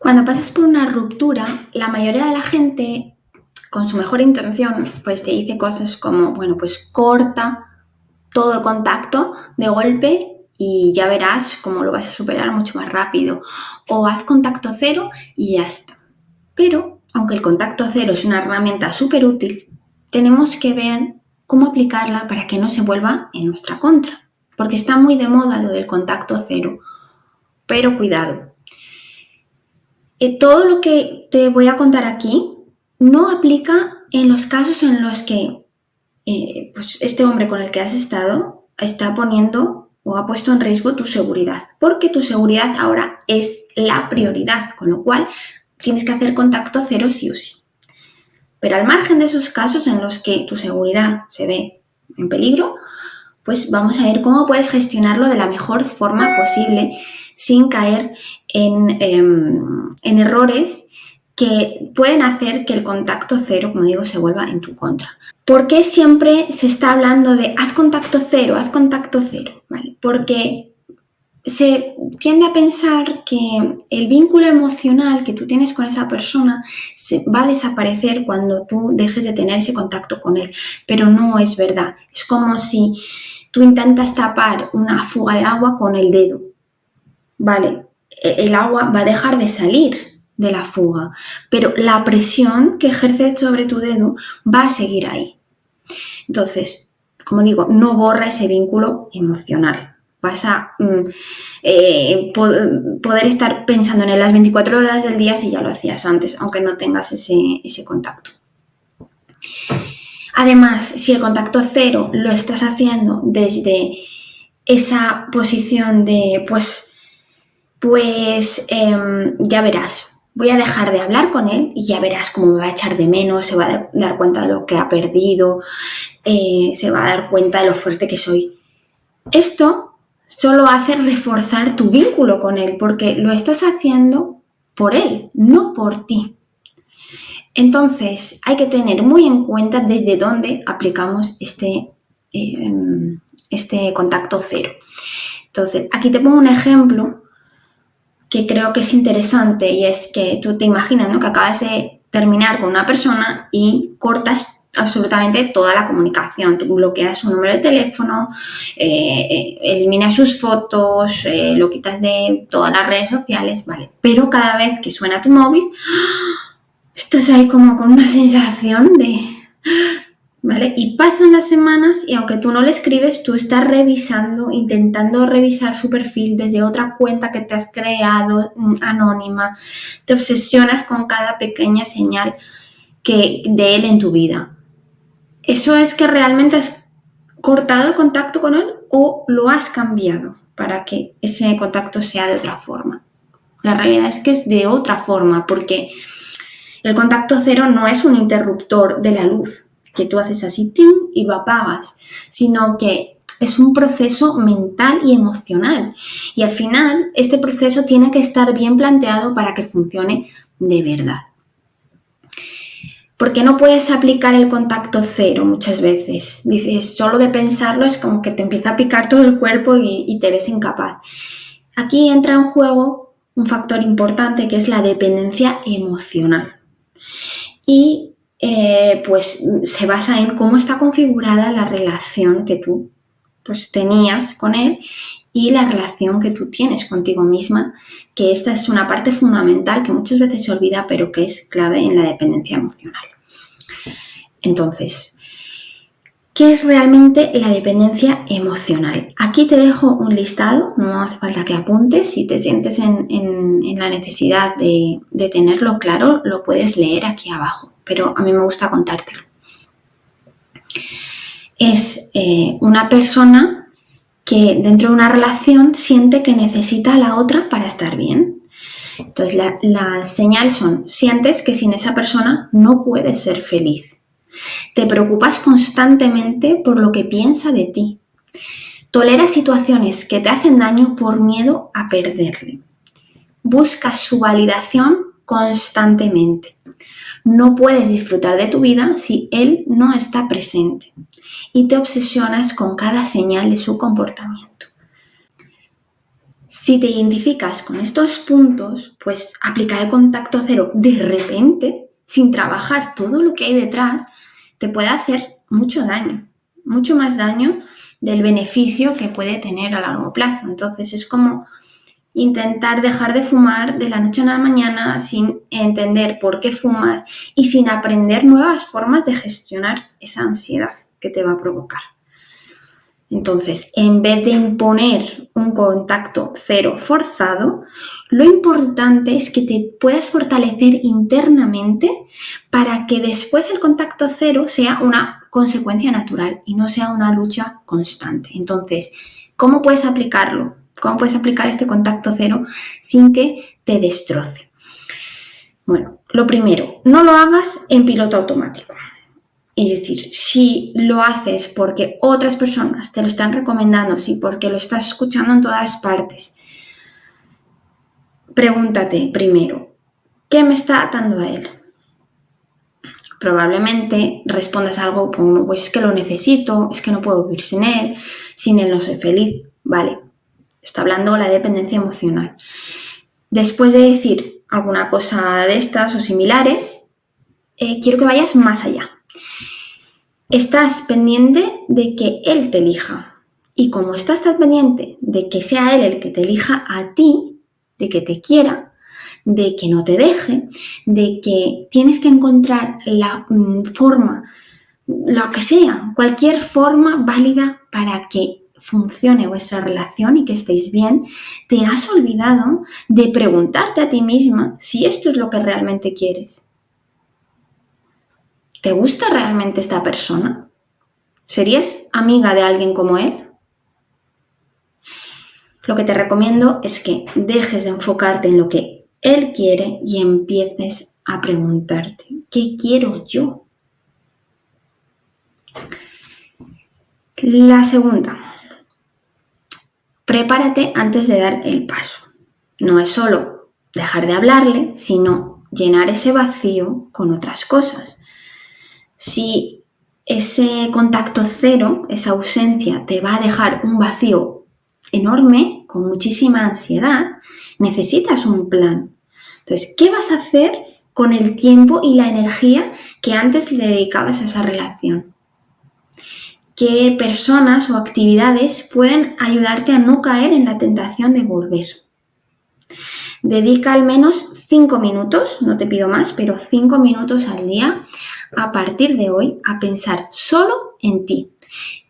Cuando pasas por una ruptura, la mayoría de la gente, con su mejor intención, pues te dice cosas como, bueno, pues corta todo el contacto de golpe y ya verás cómo lo vas a superar mucho más rápido. O haz contacto cero y ya está. Pero, aunque el contacto cero es una herramienta súper útil, tenemos que ver cómo aplicarla para que no se vuelva en nuestra contra. Porque está muy de moda lo del contacto cero. Pero cuidado. Todo lo que te voy a contar aquí no aplica en los casos en los que pues este hombre con el que has estado está poniendo o ha puesto en riesgo tu seguridad, porque tu seguridad ahora es la prioridad, con lo cual tienes que hacer contacto cero sí o sí. Pero al margen de esos casos en los que tu seguridad se ve en peligro, pues vamos a ver cómo puedes gestionarlo de la mejor forma posible sin caer en errores que pueden hacer que el contacto cero, como digo, se vuelva en tu contra. ¿Por qué siempre se está hablando de haz contacto cero, haz contacto cero? ¿Vale? Porque se tiende a pensar que el vínculo emocional que tú tienes con esa persona va a desaparecer cuando tú dejes de tener ese contacto con él, pero no es verdad. Es como si tú intentas tapar una fuga de agua con el dedo. Vale, el agua va a dejar de salir de la fuga, pero la presión que ejerces sobre tu dedo va a seguir ahí. Entonces, como digo, no borra ese vínculo emocional. Vas a poder estar pensando en él las 24 horas del día si ya lo hacías antes, aunque no tengas ese contacto. Además, si el contacto cero lo estás haciendo desde esa posición de ya verás, voy a dejar de hablar con él y ya verás cómo me va a echar de menos, se va a dar cuenta de lo que ha perdido, se va a dar cuenta de lo fuerte que soy. Esto solo hace reforzar tu vínculo con él porque lo estás haciendo por él, no por ti. Entonces, hay que tener muy en cuenta desde dónde aplicamos este contacto cero. Entonces, aquí te pongo un ejemplo que creo que es interesante y es que tú te imaginas, ¿no?, que acabas de terminar con una persona y cortas absolutamente toda la comunicación. Tú bloqueas su número de teléfono, eliminas sus fotos, lo quitas de todas las redes sociales, ¿vale? Pero cada vez que suena tu móvil, estás ahí como con una sensación de... ¿Vale? Y pasan las semanas y aunque tú no le escribes, tú estás revisando, intentando revisar su perfil desde otra cuenta que te has creado, anónima. Te obsesionas con cada pequeña señal de él en tu vida. ¿Eso es que realmente has cortado el contacto con él o lo has cambiado para que ese contacto sea de otra forma? La realidad es que es de otra forma porque el contacto cero no es un interruptor de la luz que tú haces así ¡ting! Y lo apagas, sino que es un proceso mental y emocional. Y al final, este proceso tiene que estar bien planteado para que funcione de verdad. Porque no puedes aplicar el contacto cero muchas veces. Dices, solo de pensarlo es como que te empieza a picar todo el cuerpo y te ves incapaz. Aquí entra en juego un factor importante que es la dependencia emocional. Y pues se basa en cómo está configurada la relación que tú pues tenías con él y la relación que tú tienes contigo misma, que esta es una parte fundamental que muchas veces se olvida, pero que es clave en la dependencia emocional. Entonces, ¿qué es realmente la dependencia emocional? Aquí te dejo un listado, no hace falta que apuntes. Si te sientes en la necesidad de tenerlo claro, lo puedes leer aquí abajo, pero a mí me gusta contártelo. Es una persona que dentro de una relación siente que necesita a la otra para estar bien. Entonces, las señales son, sientes que sin esa persona no puedes ser feliz. Te preocupas constantemente por lo que piensa de ti. Toleras situaciones que te hacen daño por miedo a perderle. Buscas su validación constantemente. No puedes disfrutar de tu vida si él no está presente. Y te obsesionas con cada señal de su comportamiento. Si te identificas con estos puntos, pues aplicar el contacto cero de repente, sin trabajar todo lo que hay detrás, te puede hacer mucho daño, mucho más daño del beneficio que puede tener a largo plazo. Entonces es como intentar dejar de fumar de la noche a la mañana sin entender por qué fumas y sin aprender nuevas formas de gestionar esa ansiedad que te va a provocar. Entonces, en vez de imponer un contacto cero forzado, lo importante es que te puedas fortalecer internamente para que después el contacto cero sea una consecuencia natural y no sea una lucha constante. Entonces, ¿cómo puedes aplicarlo? ¿Cómo puedes aplicar este contacto cero sin que te destroce? Bueno, lo primero, no lo hagas en piloto automático. Es decir, si lo haces porque otras personas te lo están recomendando, sí, porque lo estás escuchando en todas partes, pregúntate primero, ¿qué me está atando a él? Probablemente respondas algo como, pues es que lo necesito, es que no puedo vivir sin él no soy feliz. Vale, está hablando la dependencia emocional. Después de decir alguna cosa de estas o similares, quiero que vayas más allá. Estás pendiente de que él te elija. Y como estás tan pendiente de que sea él el que te elija a ti, de que te quiera, de que no te deje, de que tienes que encontrar la forma, lo que sea, cualquier forma válida para que funcione vuestra relación y que estéis bien, te has olvidado de preguntarte a ti misma si esto es lo que realmente quieres. ¿Te gusta realmente esta persona? ¿Serías amiga de alguien como él? Lo que te recomiendo es que dejes de enfocarte en lo que él quiere y empieces a preguntarte, ¿qué quiero yo? La segunda, prepárate antes de dar el paso. No es solo dejar de hablarle, sino llenar ese vacío con otras cosas. Si ese contacto cero, esa ausencia, te va a dejar un vacío enorme, con muchísima ansiedad, necesitas un plan. Entonces, ¿qué vas a hacer con el tiempo y la energía que antes le dedicabas a esa relación? ¿Qué personas o actividades pueden ayudarte a no caer en la tentación de volver? Dedica al menos 5 minutos, no te pido más, pero 5 minutos al día a partir de hoy a pensar solo en ti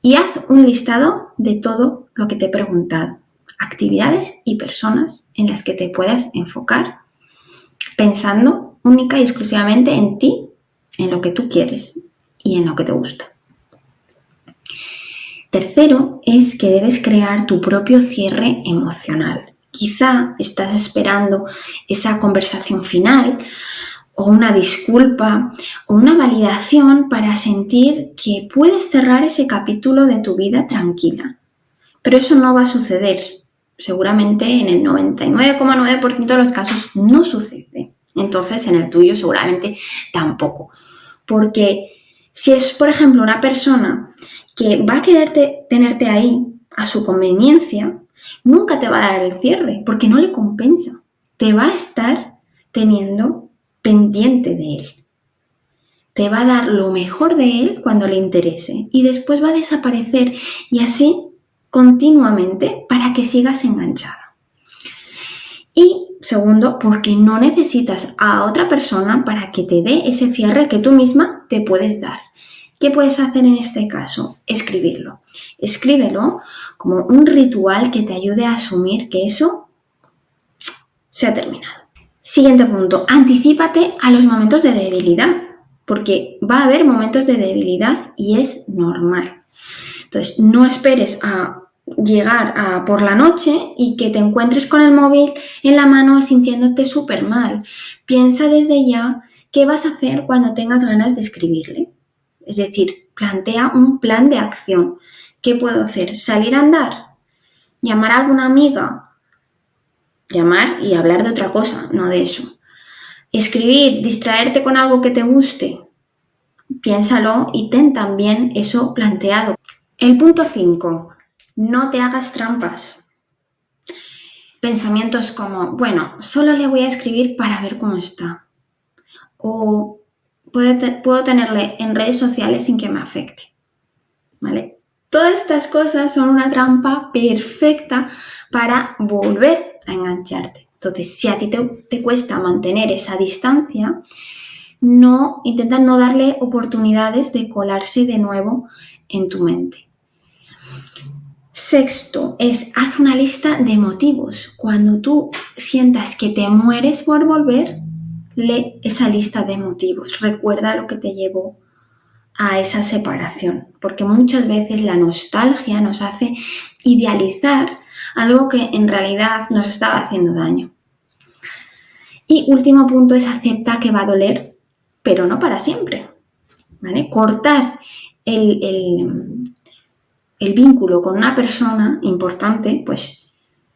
y haz un listado de todo lo que te he preguntado, actividades y personas en las que te puedas enfocar pensando única y exclusivamente en ti, en lo que tú quieres y en lo que te gusta. Tercero es que debes crear tu propio cierre emocional. Quizá estás esperando esa conversación final o una disculpa o una validación para sentir que puedes cerrar ese capítulo de tu vida tranquila. Pero eso no va a suceder. Seguramente en el 99,9% de los casos no sucede. Entonces en el tuyo seguramente tampoco. Porque si es, por ejemplo, una persona que va a querer tenerte ahí a su conveniencia, nunca te va a dar el cierre porque no le compensa. Te va a estar teniendo pendiente de él. Te va a dar lo mejor de él cuando le interese y después va a desaparecer y así continuamente para que sigas enganchada. Y segundo, porque no necesitas a otra persona para que te dé ese cierre que tú misma te puedes dar. ¿Qué puedes hacer en este caso? Escribirlo. Escríbelo como un ritual que te ayude a asumir que eso se ha terminado. Siguiente punto, anticípate a los momentos de debilidad, porque va a haber momentos de debilidad y es normal. Entonces, no esperes a llegar por la noche y que te encuentres con el móvil en la mano sintiéndote súper mal. Piensa desde ya qué vas a hacer cuando tengas ganas de escribirle. Es decir, plantea un plan de acción. ¿Qué puedo hacer? ¿Salir a andar? ¿Llamar a alguna amiga? Llamar y hablar de otra cosa, no de eso. Escribir, distraerte con algo que te guste. Piénsalo y ten también eso planteado. El punto 5. No te hagas trampas. pensamientos como, bueno, solo le voy a escribir para ver cómo está. O puedo tenerle en redes sociales sin que me afecte. ¿Vale? Todas estas cosas son una trampa perfecta para volver a engancharte. Entonces, si a ti te cuesta mantener esa distancia, intenta no darle oportunidades de colarse de nuevo en tu mente. Sexto es, haz una lista de motivos. Cuando tú sientas que te mueres por volver, lee esa lista de motivos. Recuerda lo que te llevó a esa separación, porque muchas veces la nostalgia nos hace idealizar algo que en realidad nos estaba haciendo daño. Y último punto es acepta que va a doler, pero no para siempre. ¿Vale? Cortar el vínculo con una persona importante, pues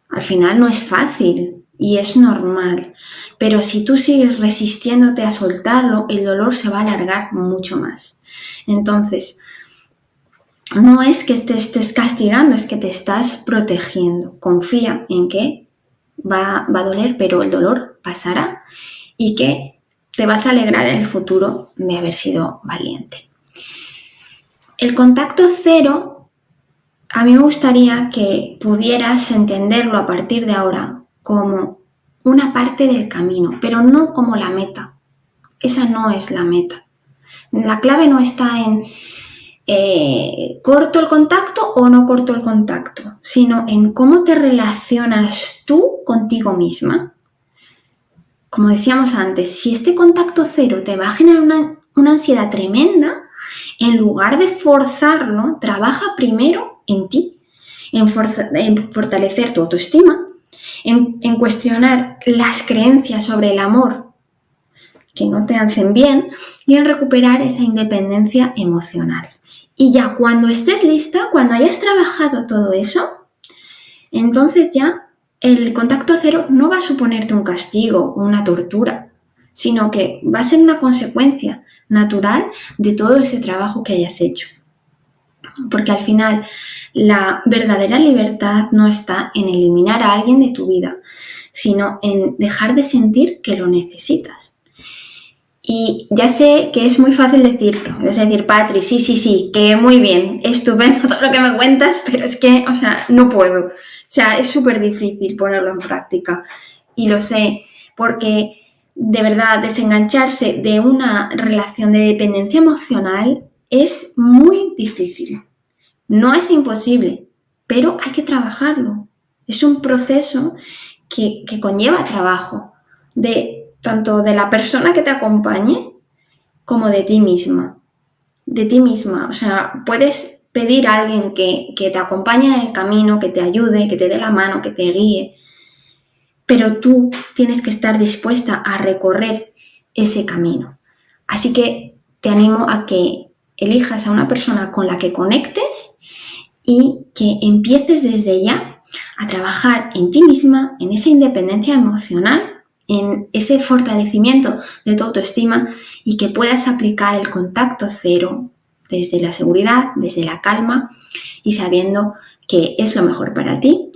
al final no es fácil y es normal. Pero si tú sigues resistiéndote a soltarlo, el dolor se va a alargar mucho más. Entonces, no es que te estés castigando, es que te estás protegiendo. Confía en que va a doler, pero el dolor pasará y que te vas a alegrar en el futuro de haber sido valiente. El contacto cero, a mí me gustaría que pudieras entenderlo a partir de ahora como una parte del camino, pero no como la meta. Esa no es la meta. La clave no está en corto el contacto o no corto el contacto, sino en cómo te relacionas tú contigo misma. Como decíamos antes, si este contacto cero te va a generar una ansiedad tremenda, en lugar de forzarlo, trabaja primero en ti, en fortalecer tu autoestima, en cuestionar las creencias sobre el amor que no te hacen bien y en recuperar esa independencia emocional. Y ya cuando estés lista, cuando hayas trabajado todo eso, entonces ya el contacto cero no va a suponerte un castigo o una tortura, sino que va a ser una consecuencia natural de todo ese trabajo que hayas hecho. Porque al final la verdadera libertad no está en eliminar a alguien de tu vida, sino en dejar de sentir que lo necesitas. Y ya sé que es muy fácil decirlo. Me vas a decir, Patri, sí, que muy bien, estupendo todo lo que me cuentas, pero es que, no puedo. Es súper difícil ponerlo en práctica. Y lo sé, porque de verdad desengancharse de una relación de dependencia emocional es muy difícil. No es imposible, pero hay que trabajarlo. Es un proceso que conlleva trabajo tanto de la persona que te acompañe como de ti misma. De ti misma. Puedes pedir a alguien que te acompañe en el camino, que te ayude, que te dé la mano, que te guíe. Pero tú tienes que estar dispuesta a recorrer ese camino. Así que te animo a que elijas a una persona con la que conectes y que empieces desde ya a trabajar en ti misma, en esa independencia emocional, en ese fortalecimiento de tu autoestima y que puedas aplicar el contacto cero desde la seguridad, desde la calma y sabiendo que es lo mejor para ti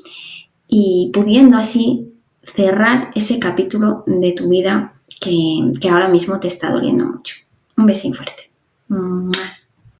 y pudiendo así cerrar ese capítulo de tu vida que ahora mismo te está doliendo mucho. Un besín fuerte.